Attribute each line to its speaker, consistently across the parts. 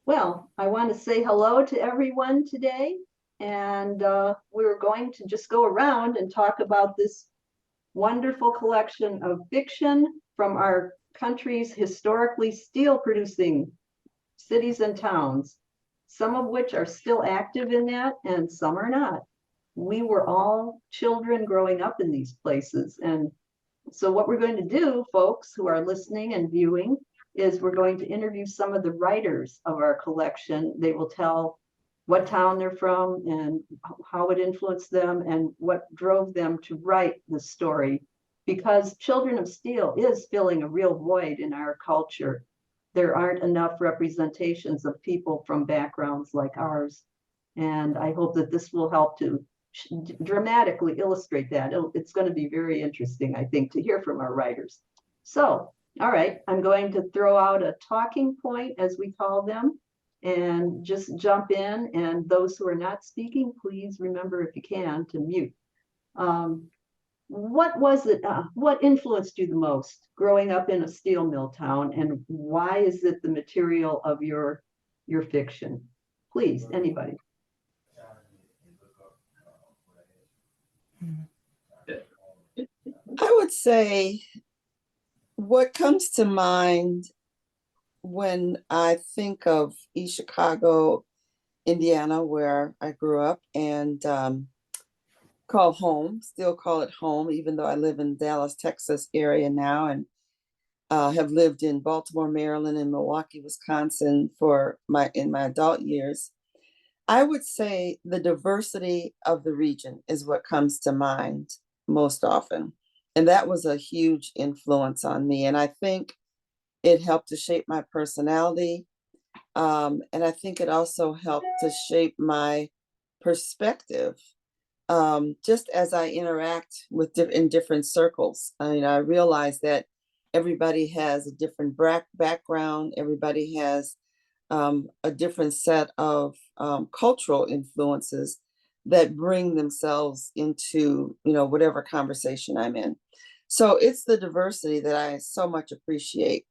Speaker 1: Well, I want to say hello to everyone today, and we're going to just go around and talk about this wonderful collection of fiction from our country's historically steel-producing cities and towns, some of which are still active in that and some are not. We were all children growing up in these places, and so what we're going to do, folks who are listening and viewing, is we're going to interview some of the writers of our collection. They will tell what town they're from and how it influenced them and what drove them to write the story. Because Children of Steel is filling a real void in our culture. There aren't enough representations of people from backgrounds like ours. And I hope that this will help to dramatically illustrate that. It's going to be very interesting, I think, to hear from our writers. So, all right, I'm going to throw out a talking point, as we call them, and just jump in. And those who are not speaking, please remember, if you can, to mute. What was it? What influenced you the most growing up in a steel mill town, and why is it the material of your fiction? Please, anybody.
Speaker 2: I would say what comes to mind when I think of East Chicago, Indiana, where I grew up and call home, still call it home, even though I live in Dallas, Texas area now, and have lived in Baltimore, Maryland, and Milwaukee, Wisconsin in my adult years. I would say the diversity of the region is what comes to mind most often. And that was a huge influence on me. And I think it helped to shape my personality. And I think it also helped to shape my perspective. Just as I interact in different circles, I realize that everybody has a different background. Everybody has a different set of cultural influences that bring themselves into, whatever conversation I'm in. So it's the diversity that I so much appreciate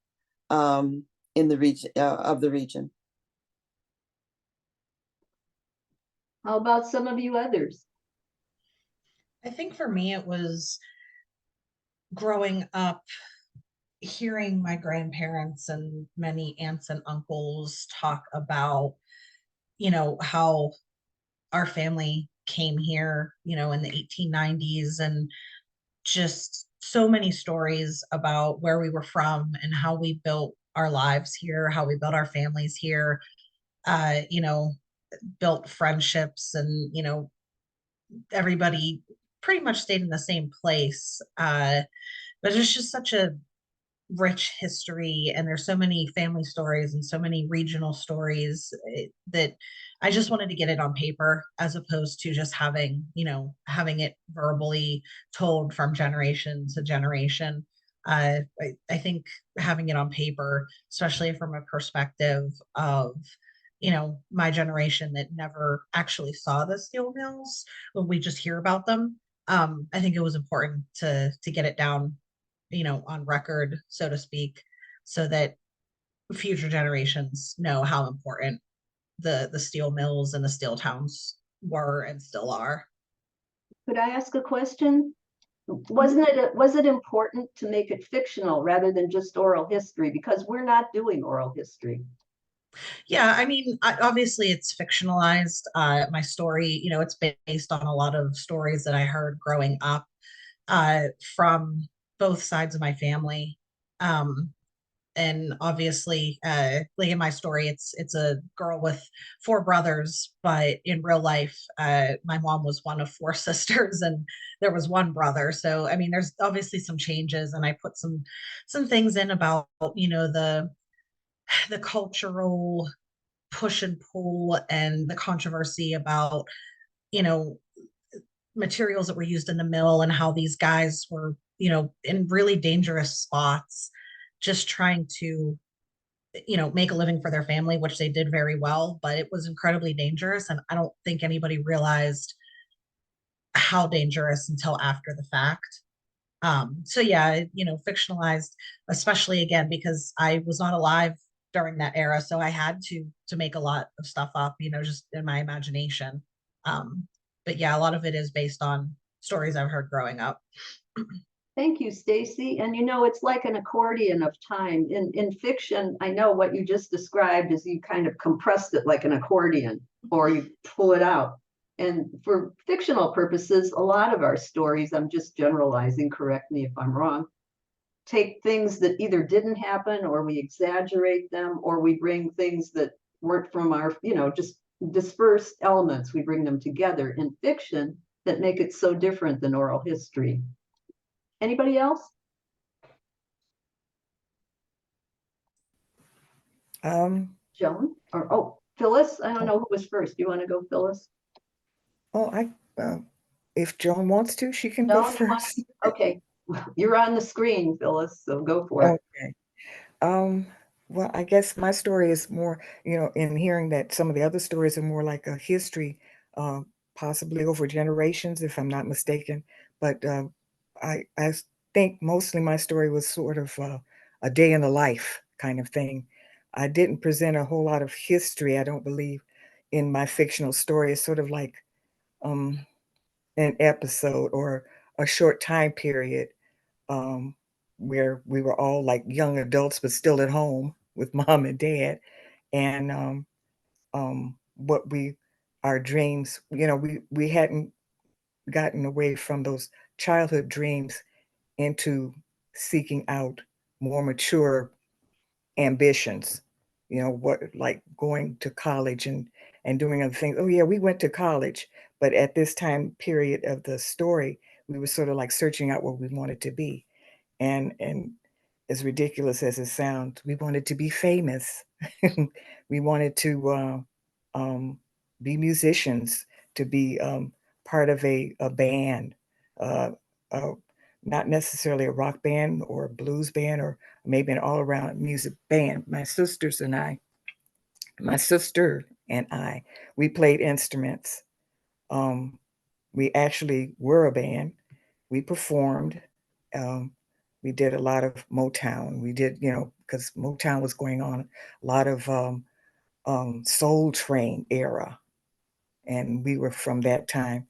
Speaker 2: in the region of the region.
Speaker 1: How about some of you others?
Speaker 3: I think for me, it was growing up, hearing my grandparents and many aunts and uncles talk about, how our family came here, in the 1890s, and just so many stories about where we were from and how we built our lives here, how we built our families here, built friendships, and, everybody pretty much stayed in the same place. But it's just such a rich history, and there's so many family stories and so many regional stories that I just wanted to get it on paper, as opposed to just having it verbally told from generation to generation. I think having it on paper, especially from a perspective of my generation that never actually saw the steel mills, when we just hear about them, I think it was important to get it down on record, so to speak, so that future generations know how important the steel mills and the steel towns were and still are.
Speaker 1: Could I ask a question? Was it important to make it fictional rather than just oral history? Because we're not doing oral history.
Speaker 3: Yeah, I mean, obviously it's fictionalized. My story, it's based on a lot of stories that I heard growing up from both sides of my family. And obviously, like in my story, it's a girl with four brothers, but in real life, my mom was one of four sisters, and there was one brother. So I mean, there's obviously some changes, and I put some things in about the cultural push and pull and the controversy about you know materials that were used in the mill, and how these guys were in really dangerous spots, just trying to make a living for their family, which they did very well, but it was incredibly dangerous, and I don't think anybody realized how dangerous until after the fact. So yeah, fictionalized, especially again because I was not alive during that era, so I had to make a lot of stuff up, just in my imagination. Um, but yeah, a lot of it is based on stories I've heard growing up.
Speaker 1: Thank you, Stacy. And it's like an accordion of time. In fiction, I know what you just described is you kind of compressed it like an accordion, or you pull it out. And for fictional purposes, a lot of our stories, I'm just generalizing, correct me if I'm wrong, take things that either didn't happen, or we exaggerate them, or we bring things that weren't from our, just dispersed elements. We bring them together in fiction that make it so different than oral history. Anybody else?
Speaker 2: Um,
Speaker 1: Joan? Or, oh, Phyllis? I don't know who was first. Do you want to go, Phyllis?
Speaker 2: oh, if Joan wants to, she can go
Speaker 1: Joan, you want
Speaker 2: first.
Speaker 1: to? Okay. You're on the screen, Phyllis, so go for it.
Speaker 2: Okay. Um, well, I guess my story is more, in hearing that some of the other stories are more like a history, uh, possibly over generations, if I'm not mistaken. But I think mostly my story was sort of a day in the life kind of thing. I didn't present a whole lot of history, I don't believe, in my fictional story. It's sort of like um, an episode or a short time period um, where we were all like young adults, but still at home with mom and dad. And what our dreams, we hadn't gotten away from those childhood dreams into seeking out more mature ambitions, what like going to college and doing other things. Oh yeah, we went to college, but at this time period of the story, we were sort of like searching out what we wanted to be. And as ridiculous as it sounds, we wanted to be famous. We wanted to be musicians, to be part of a band, uh, uh, not necessarily a rock band or a blues band or maybe an all-around music band. My sister and I, we played instruments. Um, we actually were a band. We performed. Um, we did a lot of Motown. We did, because Motown was going on, a lot of Soul Train era, and we were from that time.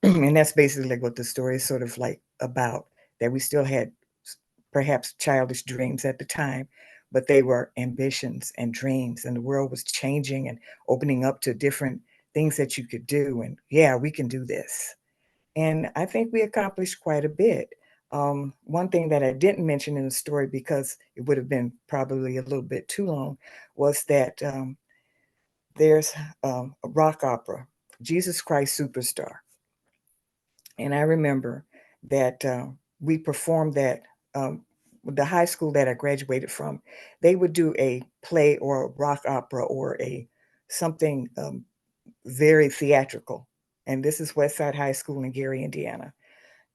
Speaker 2: And that's basically what the story is sort of like about. That we still had perhaps childish dreams at the time, but they were ambitions and dreams, and the world was changing and opening up to different things that you could do. And yeah, we can do this. And I think we accomplished quite a bit. One thing that I didn't mention in the story, because it would have been probably a little bit too long, was that there's a rock opera, Jesus Christ Superstar. And I remember that we performed that. The high school that I graduated from, they would do a play or a rock opera or a something very theatrical. And this is Westside High School in Gary, Indiana.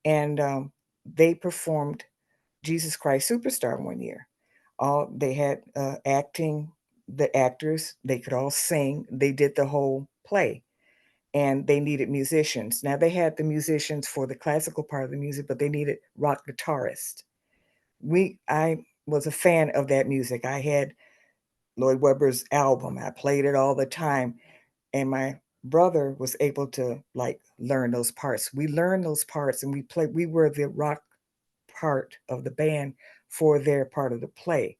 Speaker 2: And they performed Jesus Christ Superstar one year. All they had acting, the actors, they could all sing. They did the whole play, and they needed musicians. Now they had the musicians for the classical part of the music, but they needed rock guitarists. I was a fan of that music. I had Lloyd Webber's album. I played it all the time, and my brother was able to like learn those parts. We learned those parts, and we were the rock part of the band for their part of the play.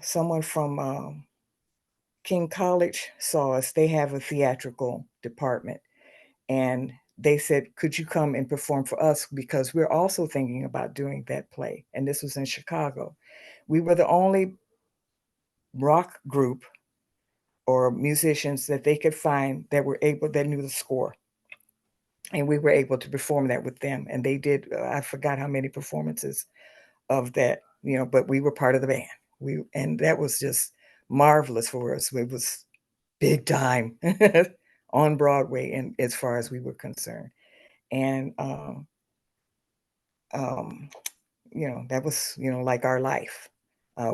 Speaker 2: Someone from King College saw us. They have a theatrical department, and they said, could you come and perform for us, because we're also thinking about doing that play. And this was in Chicago. We were the only rock group or musicians that they could find that knew the score, and we were able to perform that with them. And they did, I forgot how many performances of that, but we were part of the band. And that was just marvelous for us. It was big time on Broadway, and as far as we were concerned. And um, that was, like our life.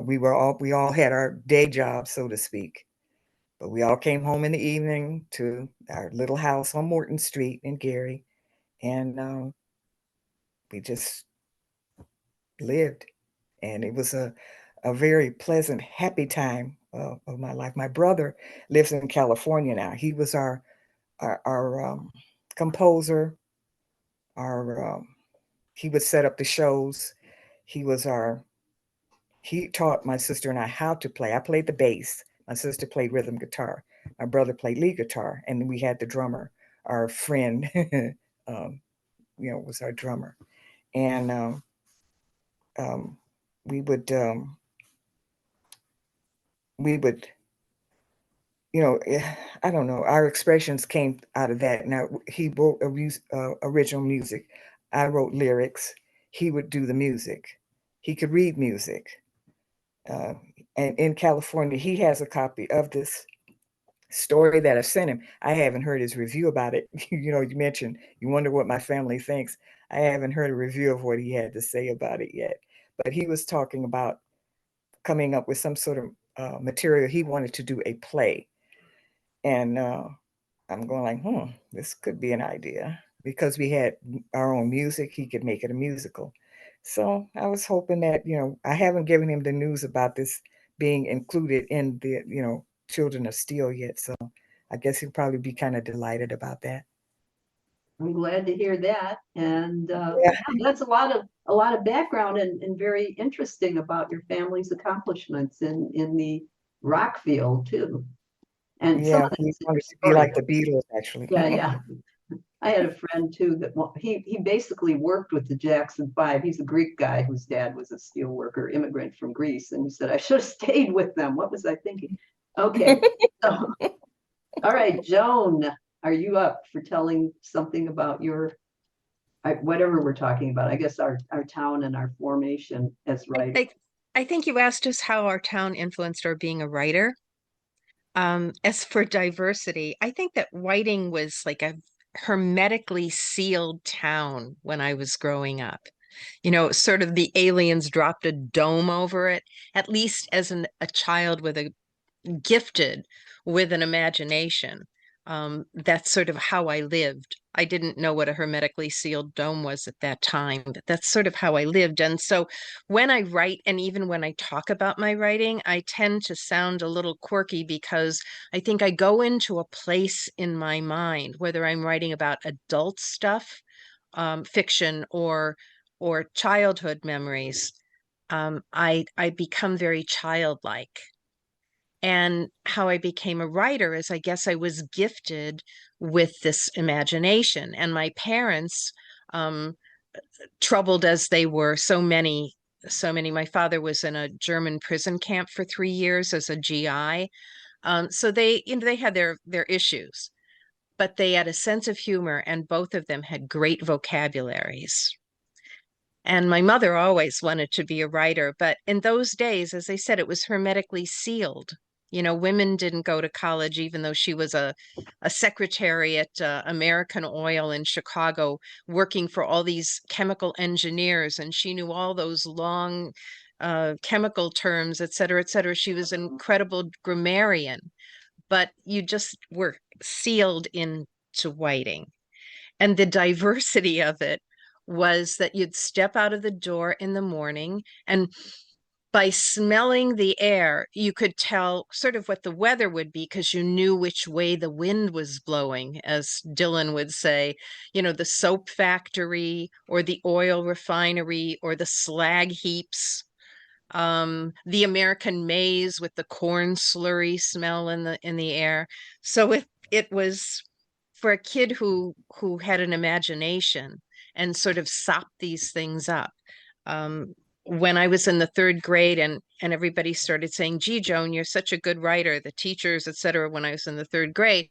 Speaker 2: We all had our day jobs, so to speak, but we all came home in the evening to our little house on Morton Street in Gary, and we just
Speaker 4: lived. And it was a very pleasant, happy time of my life. My brother lives in California now. He was our composer, our he would set up the shows. He was our he taught my sister and I how to play. I played the bass. My sister played rhythm guitar. My brother played lead guitar, and then we had the drummer, our friend, um, was our drummer, and um, we would we would I don't know. Our expressions came out of that. Now he wrote original music. I wrote lyrics. He would do the music. He could read music. Uh, and in California, he has a copy of this story that I sent him. I haven't heard his review about it. You mentioned you wonder what my family thinks. I haven't heard a review of what he had to say about it yet. But he was talking about coming up with some sort of material. He wanted to do a play. And I'm going like, this could be an idea. Because we had our own music, he could make it a musical. So I was hoping that, I haven't given him the news about this being included in the, Children of Steel yet. So I guess he'll probably be kind of delighted about that.
Speaker 1: I'm glad to hear that. And
Speaker 4: Yeah,
Speaker 1: that's a lot of background and very interesting about your family's accomplishments in the rock field too. And some
Speaker 4: yeah,
Speaker 1: of
Speaker 4: he
Speaker 1: that's in your
Speaker 4: wanted to be
Speaker 1: story.
Speaker 4: like the Beatles, actually.
Speaker 1: Yeah, yeah. I had a friend too that he basically worked with the Jackson Five. He's a Greek guy whose dad was a steel worker, immigrant from Greece, and he said I should have stayed with them. What was I thinking? Okay, so all right, Joan, are you up for telling something about your whatever we're talking about? I guess our town and our formation as
Speaker 5: I,
Speaker 1: writers.
Speaker 5: I, I think you asked us how our town influenced our being a writer. As for diversity, I think that Whiting was like a hermetically sealed town when I was growing up. Sort of the aliens dropped a dome over it, at least as a child with a gifted with an imagination. That's sort of how I lived. I didn't know what a hermetically sealed dome was at that time, but that's sort of how I lived. And so when I write, and even when I talk about my writing, I tend to sound a little quirky because I think I go into a place in my mind, whether I'm writing about adult stuff, fiction, or childhood memories. I become very childlike. And how I became a writer is I guess I was gifted with this imagination. And my parents, um, troubled as they were, so many. My father was in a German prison camp for 3 years as a GI. So they had their issues, but they had a sense of humor, and both of them had great vocabularies. And my mother always wanted to be a writer, but in those days, as I said, it was hermetically sealed. Women didn't go to college, even though she was a secretary at American Oil in Chicago, working for all these chemical engineers, and she knew all those long chemical terms, et cetera, et cetera. She was an incredible grammarian, but you just were sealed into Whiting. And the diversity of it was that you'd step out of the door in the morning, and by smelling the air, you could tell sort of what the weather would be because you knew which way the wind was blowing, as Dylan would say, the soap factory or the oil refinery or the slag heaps, the American maize with the corn slurry smell in the air. So it was for a kid who had an imagination and sort of sopped these things up. When I was in the third grade and everybody started saying, "Gee, Joan, you're such a good writer," the teachers, et cetera, when I was in the third grade,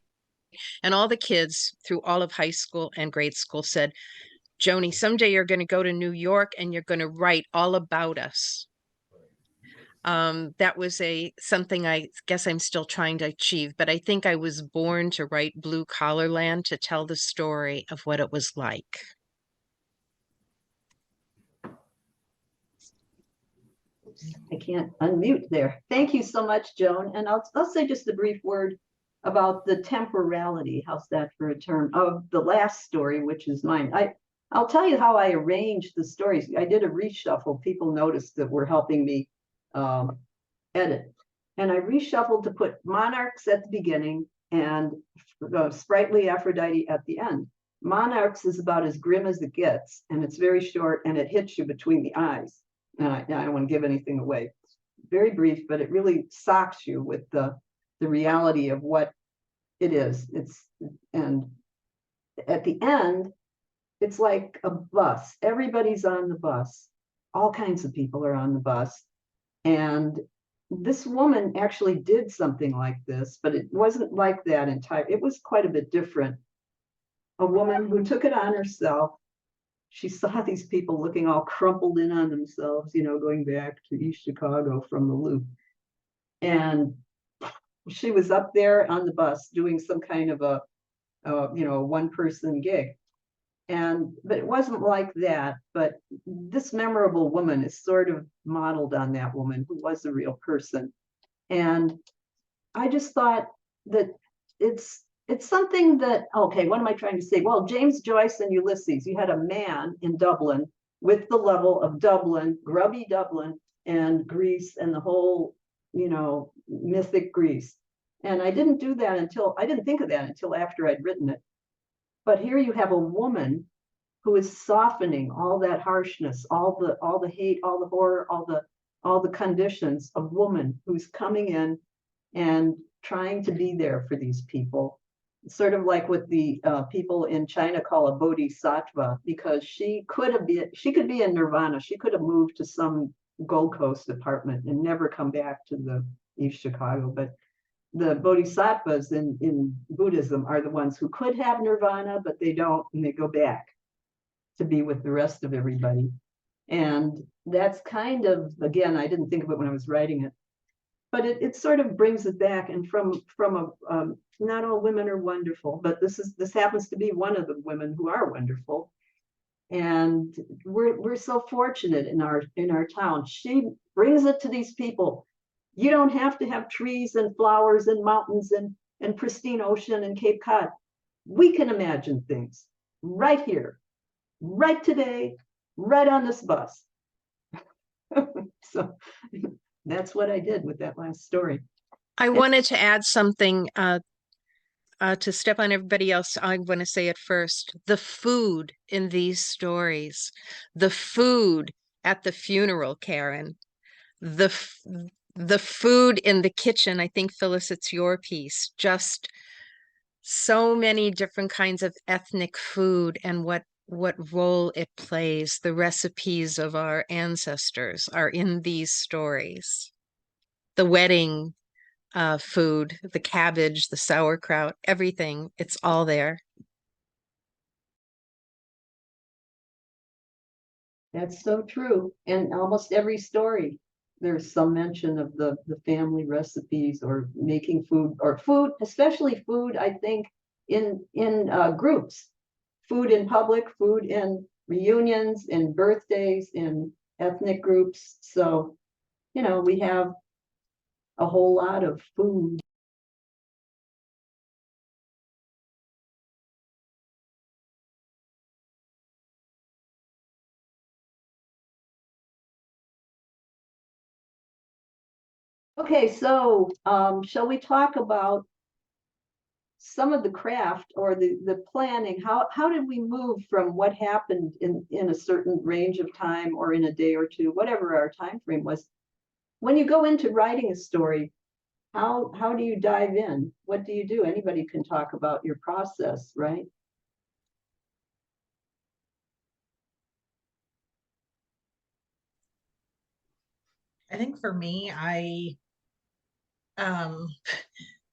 Speaker 5: and all the kids through all of high school and grade school said, "Joni, someday you're going to go to New York and you're going to write all about us." That was something I guess I'm still trying to achieve, but I think I was born to write Blue Collar Land, to tell the story of what it was like.
Speaker 1: I can't unmute there. Thank you so much, Joan. And I'll say just a brief word about the temporality. How's that for a term of the last story, which is mine. I'll tell you how I arranged the stories. I did a reshuffle. People noticed that were helping me edit. And I reshuffled to put monarchs at the beginning and sprightly Aphrodite at the end. Monarchs is about as grim as it gets, and it's very short, and it hits you between the eyes. I don't want to give anything away. It's very brief, but it really socks you with the reality of what it is. And at the end, it's like a bus. Everybody's on the bus. All kinds of people are on the bus. And this woman actually did something like this, but it wasn't like that entire. It was quite a bit different. A woman who took it on herself. She saw these people looking all crumpled in on themselves, going back to East Chicago from the Loop. And she was up there on the bus doing some kind of a one-person gig. But it wasn't like that. But this memorable woman is sort of modeled on that woman who was a real person. And I just thought that it's something that, okay, what am I trying to say? Well, James Joyce and Ulysses, you had a man in Dublin with the level of Dublin, grubby Dublin, and Greece, and the whole, mythic Greece. And I didn't think of that until after I'd written it. But here you have a woman who is softening all that harshness, all the hate, all the horror, all the conditions of woman who's coming in and trying to be there for these people. Sort of like what the people in China call a bodhisattva, because she could be in nirvana. She could have moved to some Gold Coast apartment and never come back to the East Chicago. But the bodhisattvas in Buddhism are the ones who could have nirvana, but they don't, and they go back to be with the rest of everybody. And that's kind of, again, I didn't think of it when I was writing it, but it sort of brings it back. And from not all women are wonderful, but this happens to be one of the women who are wonderful. And we're so fortunate in our town. She brings it to these people. You don't have to have trees and flowers and mountains and pristine ocean and Cape Cod. We can imagine things right here, right today, right on this bus. So that's what I did with that last story.
Speaker 5: I wanted to add something to step on everybody else. I want to say it first. The food in these stories, the food at the funeral, Karen, the food in the kitchen. I think, Phyllis, it's your piece. Just so many different kinds of ethnic food and what role it plays. The recipes of our ancestors are in these stories. The wedding food, the cabbage, the sauerkraut, everything, it's all there.
Speaker 1: That's so true. And almost every story, there's some mention of the family recipes or making food, or food, especially food, I think, in groups. Food in public, food in reunions, in birthdays, in ethnic groups. So, we have a whole lot of food. Okay, so shall we talk about some of the craft or the planning? How did we move from what happened in a certain range of time, or in a day or two, whatever our time frame was? When you go into writing a story, how do you dive in? What do you do? Anybody can talk about your process, right?
Speaker 3: I think for me, um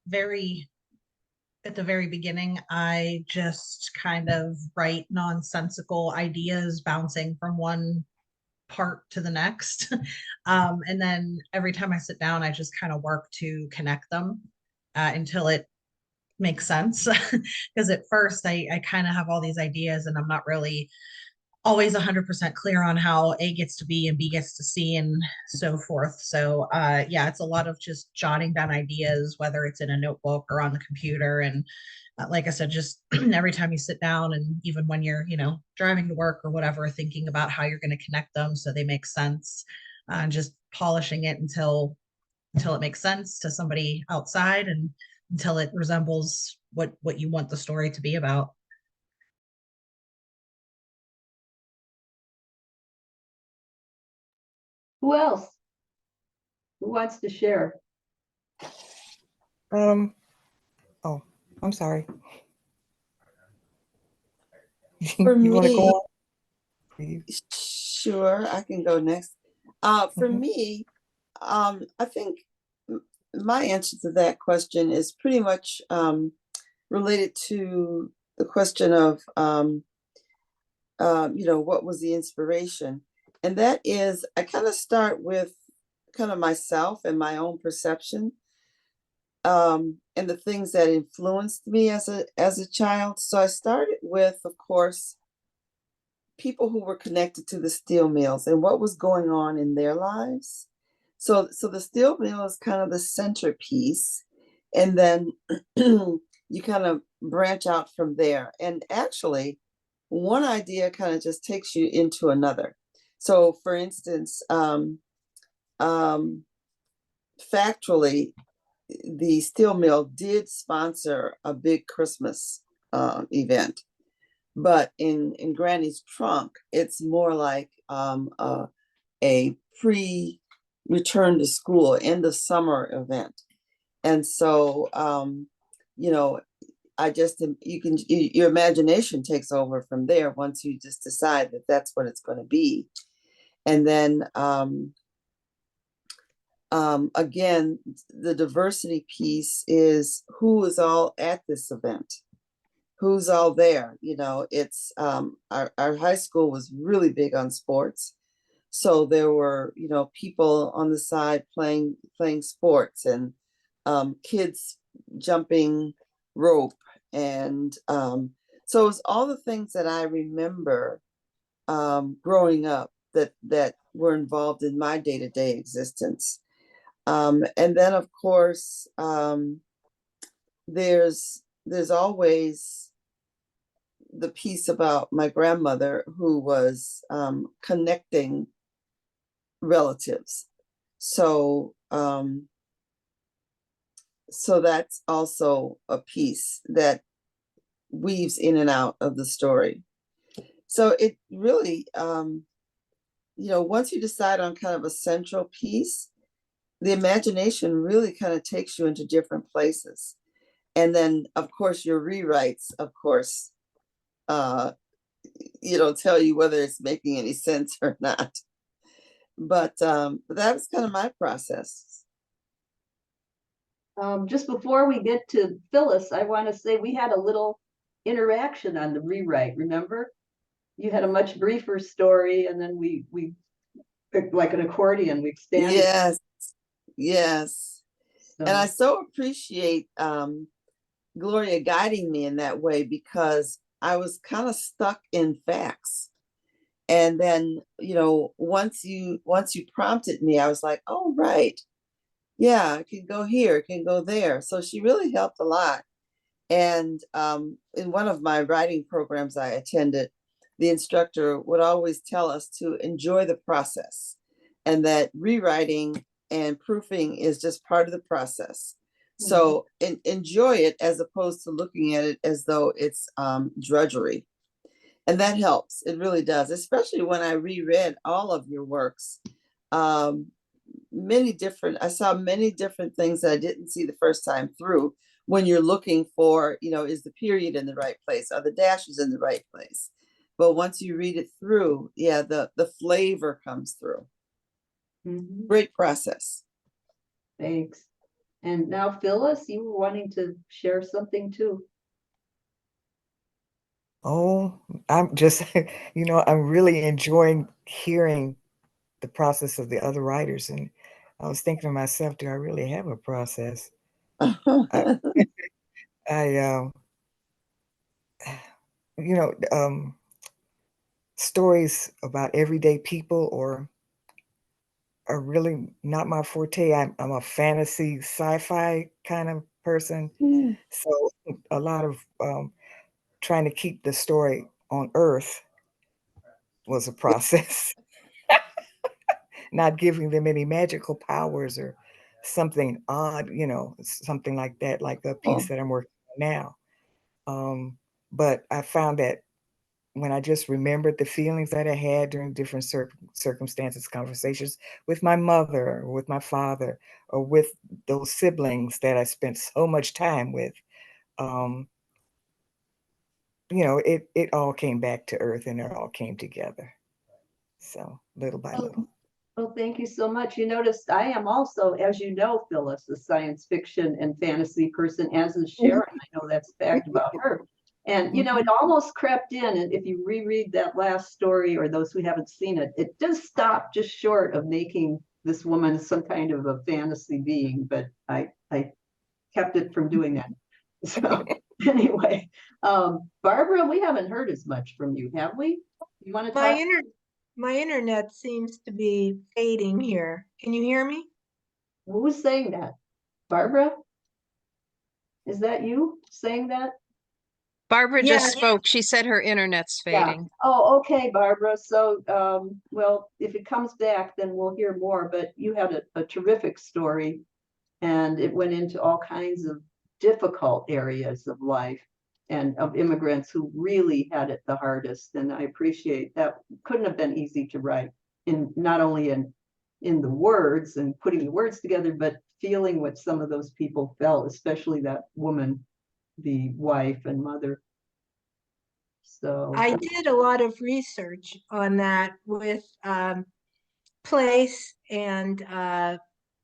Speaker 3: very at the very beginning, I just kind of write nonsensical ideas bouncing from one part to the next. And then every time I sit down, I just kind of work to connect them until it makes sense. Because at first, I kind of have all these ideas and I'm not really always 100% clear on how A gets to B and B gets to C and so forth. So yeah, it's a lot of just jotting down ideas, whether it's in a notebook or on the computer, and Like I said, just every time you sit down and even when you're, driving to work or whatever, thinking about how you're going to connect them so they make sense, just polishing it until it makes sense to somebody outside and until it resembles what you want the story to be about.
Speaker 1: Who else? Who wants to share?
Speaker 4: Oh, I'm sorry.
Speaker 2: For
Speaker 4: You want to go
Speaker 2: me,
Speaker 4: on, please?
Speaker 2: sure, I can go next. For
Speaker 4: Mhm.
Speaker 2: me, I think my answer to that question is pretty much related to the question of, what was the inspiration? And that is, I kind of start with kind of myself and my own perception, and the things that influenced me as a child. So I started with, of course, people who were connected to the steel mills and what was going on in their lives. So the steel mill is kind of the centerpiece, and then you kind of branch out from there. And actually, one idea kind of just takes you into another. So, for instance, um, factually, the steel mill did sponsor a big Christmas event, but in Granny's trunk, it's more like a pre-return to school, end of summer event. And so, you know, I just your imagination takes over from there once you just decide that that's what it's going to be. And then again, the diversity piece is who is all at this event, who's all there. It's our high school was really big on sports. So there were, people on the side playing sports, and kids jumping rope. And so it's all the things that I remember growing up that were involved in my day-to-day existence. And then, of course, there's always the piece about my grandmother who was connecting relatives. So that's also a piece that weaves in and out of the story. So it really, once you decide on kind of a central piece, the imagination really kind of takes you into different places. And then, of course, your rewrites, of course, uh, tell you whether it's making any sense or not. But that was kind of my process.
Speaker 1: Just before we get to Phyllis, I want to say we had a little interaction on the rewrite. Remember, you had a much briefer story, and then we like an accordion, we expanded.
Speaker 2: Yes, yes. And I
Speaker 1: So
Speaker 2: so appreciate Gloria guiding me in that way, because I was kind of stuck in facts. And then, once you prompted me, I was like, oh, right. Yeah, I can go here, I can go there. So she really helped a lot. And in one of my writing programs I attended, the instructor would always tell us to enjoy the process, and that rewriting and proofing is just part of the process. So enjoy it, as opposed to looking at it as though it's drudgery. And that helps. It really does, especially when I reread all of your works. Um, I saw many different things that I didn't see the first time through, when you're looking for, is the period in the right place? Are the dashes in the right place? But once you read it through, yeah, the flavor comes through. Great process.
Speaker 1: thanks. And now, Phyllis, you were wanting to share something too.
Speaker 4: Oh, I'm just, I'm really enjoying hearing the process of the other writers. And I was thinking to myself, do I really have a process? I, I you know, stories about everyday people or are really not my forte. I'm a fantasy sci-fi kind of person.
Speaker 2: Mm.
Speaker 4: So a lot of trying to keep the story on Earth was a process. Not giving them any magical powers or something odd, something like that, like the piece that I'm working on now. But I found that when I just remembered the feelings that I had during different circumstances, conversations with my mother or with my father or with those siblings that I spent so much time with, um, it all came back to earth and it all came together. So little by
Speaker 1: Well,
Speaker 4: little.
Speaker 1: well, thank you so much. You noticed I am also, as you know, Phyllis, a science fiction and fantasy person, as is Sharon. I know that's a fact about her. And, it almost crept in. And if you reread that last story, or those who haven't seen it, it does stop just short of making this woman some kind of a fantasy being. But I kept it from doing that. So anyway, Barbara, we haven't heard as much from you, have we? You want to
Speaker 6: My
Speaker 1: talk?
Speaker 6: my internet seems to be fading here. Can you hear me?
Speaker 1: Who's saying that? Barbara? Is that you saying that?
Speaker 5: Barbara
Speaker 6: Yeah,
Speaker 5: just spoke. She said her internet's
Speaker 1: Yeah.
Speaker 5: fading.
Speaker 1: Oh, okay, Barbara. So, well, if it comes back, then we'll hear more. But you had a terrific story, and it went into all kinds of difficult areas of life and of immigrants who really had it the hardest. And I appreciate that. Couldn't have been easy to write, in not only in the words and putting the words together, but feeling what some of those people felt, especially that woman, the wife and mother. So,
Speaker 6: I did a lot of research on that with place and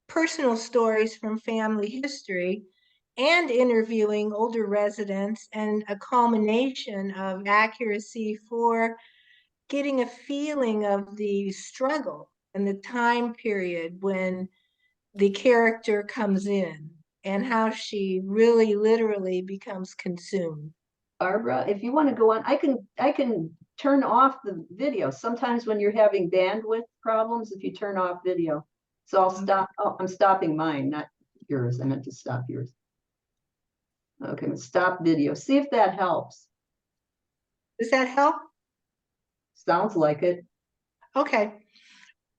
Speaker 6: personal stories from family history and interviewing older residents, and a culmination of accuracy for getting a feeling of the struggle and the time period when the character comes in and how she really literally becomes consumed.
Speaker 1: Barbara, if you want to go on, I can turn off the video. Sometimes when you're having bandwidth problems, if you turn off video. So I'll stop. Oh, I'm stopping mine, not yours. I meant to stop yours. Okay, stop video. See if that helps.
Speaker 6: Does that help?
Speaker 1: Sounds like it.
Speaker 6: Okay.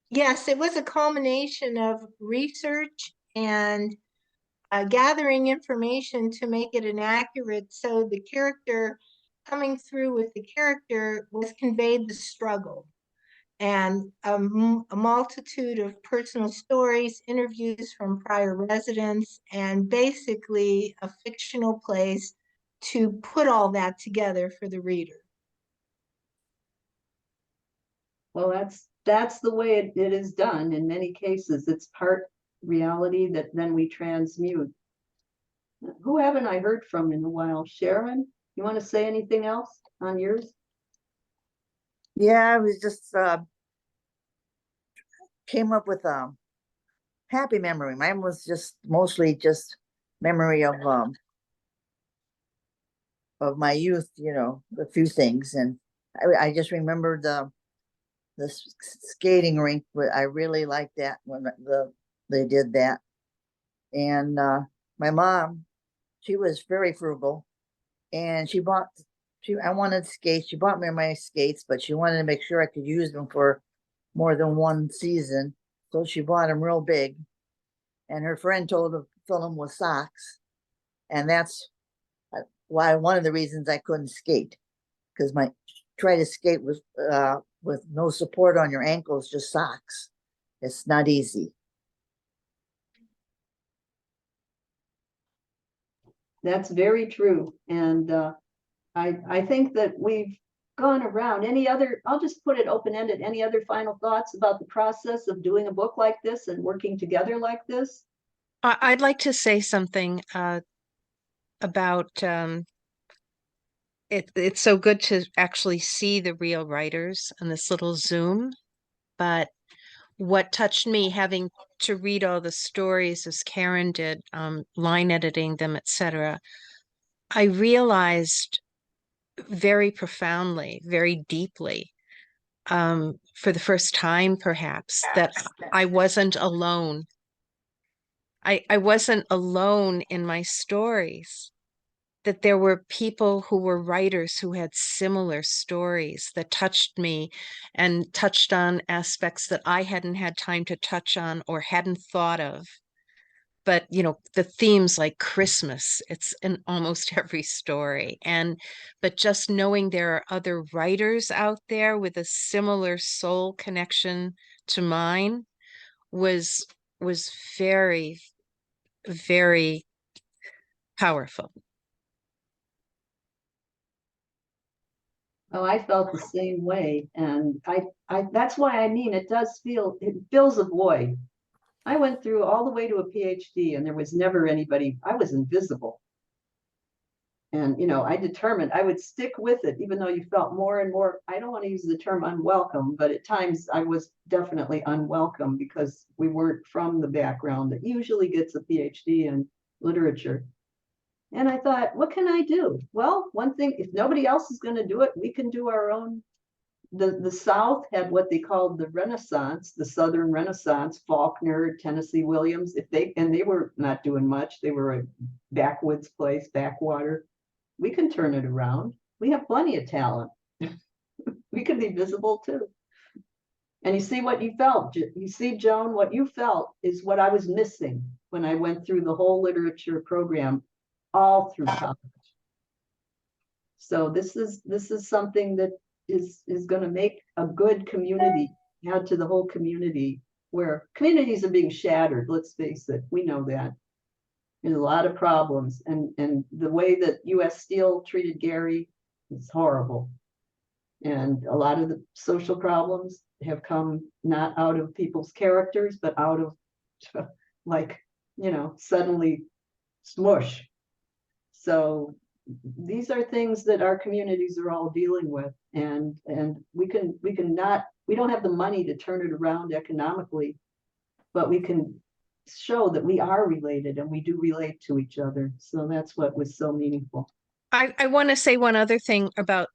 Speaker 6: Yes, it was a culmination of research and gathering information to make it an accurate, so the character coming through with the character was conveyed the struggle, and a multitude of personal stories, interviews from prior residents, and basically a fictional place to put all that together for the reader.
Speaker 1: Well, that's the way it is done in many cases. It's part reality that then we transmute. Who haven't I heard from in a while? Sharon, you want to say anything else on yours?
Speaker 7: Yeah, I was just came up with a happy memory. Mine was just mostly just memory of my youth, a few things. And I just remembered the skating rink. I really liked that when they did that. And my mom, she was very frugal, and I wanted skates. She bought me my skates, but she wanted to make sure I could use them for more than one season. So she bought them real big. And her friend told her to fill them with socks. And that's why one of the reasons I couldn't skate, because my try to skate with no support on your ankles, just socks. It's not easy.
Speaker 1: That's very true. And I think that we've gone around. Any other, I'll just put it open-ended. Any other final thoughts about the process of doing a book like this and working together like this?
Speaker 5: I'd like to say something about it's so good to actually see the real writers on this little Zoom. But what touched me, having to read all the stories as Karen did, line editing them, etc., I realized very profoundly, very deeply, for the first time, perhaps, that I wasn't alone. I wasn't alone in my stories, that there were people who were writers who had similar stories that touched me and touched on aspects that I hadn't had time to touch on or hadn't thought of. But, the themes like Christmas, it's in almost every story. But just knowing there are other writers out there with a similar soul connection to mine was very, very powerful.
Speaker 1: Oh, I felt the same way. And that's why I mean, it fills a void. I went through all the way to a PhD and there was never anybody, I was invisible. And, I determined I would stick with it, even though you felt more and more, I don't want to use the term unwelcome, but at times I was definitely unwelcome because we weren't from the background that usually gets a PhD in literature. And I thought, what can I do? Well, one thing, if nobody else is going to do it, we can do our own. The South had what they called the Renaissance, the Southern Renaissance, Faulkner, Tennessee Williams. And they were not doing much. They were a backwoods place, backwater. We can turn it around. We have plenty of talent. We can be visible too. And you see what you felt. You see, Joan, what you felt is what I was missing when I went through the whole literature program all through college. So this is something that is going to make a good community, add to the whole community, where communities are being shattered. Let's face it, we know that. There's a lot of problems, and the way that U.S. Steel treated Gary is horrible. And a lot of the social problems have come not out of people's characters, but out of like, suddenly smush. So these are things that our communities are all dealing with, and we don't have the money to turn it around economically, but we can show that we are related and we do relate to each other. So that's what was so meaningful.
Speaker 5: I want to say one other thing about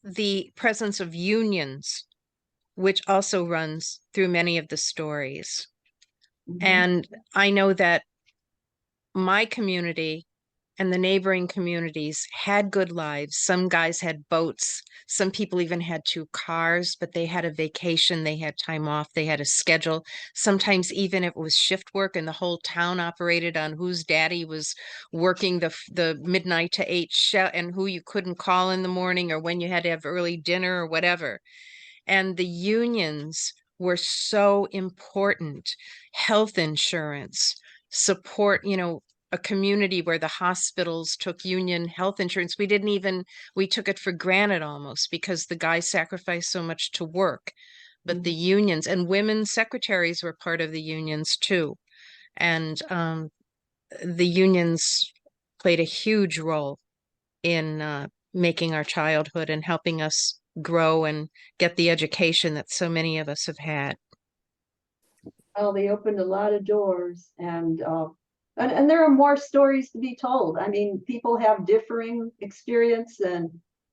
Speaker 5: the presence of unions, which also runs through many of the stories.
Speaker 1: Mhm.
Speaker 5: And I know that my community and the neighboring communities had good lives. Some guys had boats. Some people even had 2 cars, but they had a vacation, they had time off, they had a schedule. Sometimes even if it was shift work and the whole town operated on whose daddy was working the midnight to 8 shift and who you couldn't call in the morning or when you had to have early dinner or whatever. And the unions were so important. Health insurance, support, a community where the hospitals took union health insurance. We took it for granted almost because the guys sacrificed so much to work. But the unions and women's secretaries were part of the unions too. And the unions played a huge role in making our childhood and helping us grow and get the education that so many of us have had.
Speaker 1: Oh, they opened a lot of doors, and there are more stories to be told. I mean, people have differing experience, and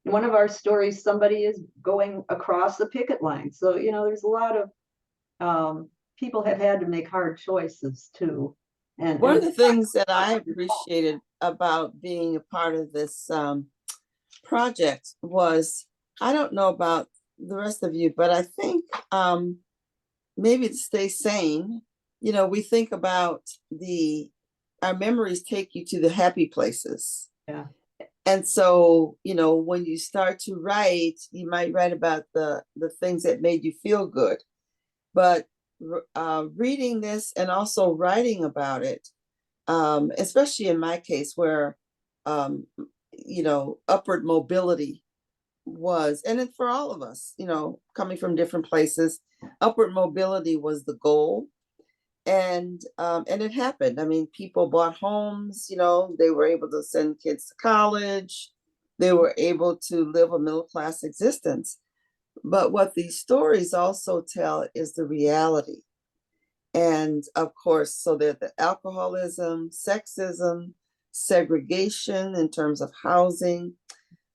Speaker 1: in one of our stories, somebody is going across the picket line. So, there's a lot of people have had to make hard choices too. And
Speaker 2: One of the things that I appreciated about being a part of this project was, I don't know about the rest of you, but I think maybe to stay sane, we think about our memories take you to the happy places.
Speaker 1: Yeah.
Speaker 2: And so, when you start to write, you might write about the things that made you feel good. But reading this and also writing about it, especially in my case where, upward mobility was, and then for all of us, coming from different places, upward mobility was the goal. And it happened. I mean, people bought homes, they were able to send kids to college. They were able to live a middle-class existence. But what these stories also tell is the reality. And of course, so there's the alcoholism, sexism, segregation in terms of housing,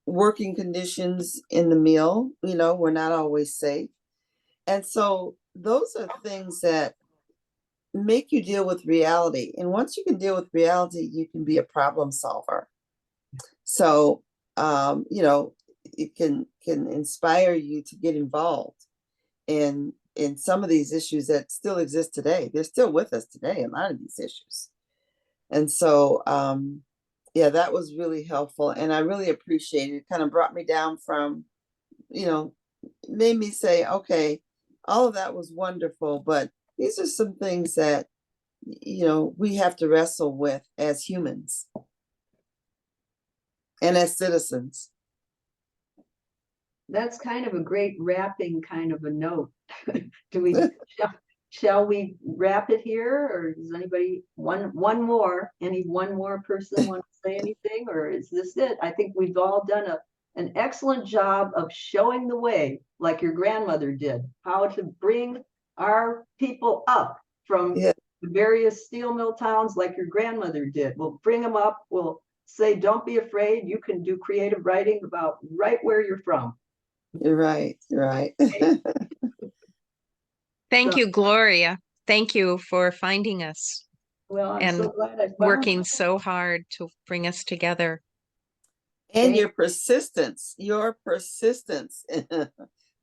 Speaker 2: working conditions in the mill, were not always safe. And so those are things that make you deal with reality. And once you can deal with reality, you can be a problem solver. So, it can inspire you to get involved in some of these issues that still exist today. They're still with us today, a lot of these issues. And so, yeah, that was really helpful. And I really appreciate it. It kind of brought me down from, made me say, okay, all of that was wonderful, but these are some things that, we have to wrestle with as humans and as citizens.
Speaker 1: That's kind of a great wrapping kind of a note. Shall we wrap it here, or does anybody, one more person want to say anything, or is this it? I think we've all done an excellent job of showing the way, like your grandmother did, how to bring our people up from
Speaker 2: Yeah.
Speaker 1: the various steel mill towns like your grandmother did. We'll bring them up. We'll say, don't be afraid. You can do creative writing about right where you're from.
Speaker 2: You're right. You're right.
Speaker 5: Thank
Speaker 1: So,
Speaker 5: you, Gloria. Thank you for finding us
Speaker 1: well, I'm
Speaker 5: and
Speaker 1: so glad I found
Speaker 5: working
Speaker 1: you.
Speaker 5: so hard to bring us together.
Speaker 2: And
Speaker 1: Thank-
Speaker 2: your persistence.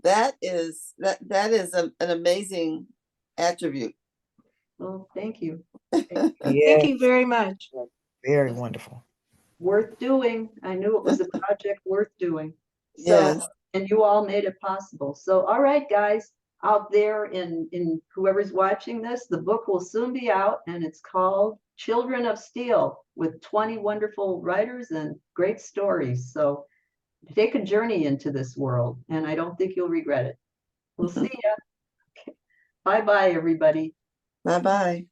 Speaker 2: That is an amazing attribute.
Speaker 1: Well, thank you.
Speaker 6: Thank
Speaker 4: Yeah,
Speaker 6: you very much.
Speaker 4: very wonderful.
Speaker 1: Worth doing. I knew it was a project worth doing. So,
Speaker 2: Yes.
Speaker 1: and you all made it possible. So, all right, guys, out there in whoever's watching this, the book will soon be out, and it's called Children of Steel, with 20 wonderful writers and great stories. So take a journey into this world, and I don't think you'll regret it. We'll see ya. Bye-bye, everybody.
Speaker 2: Bye-bye.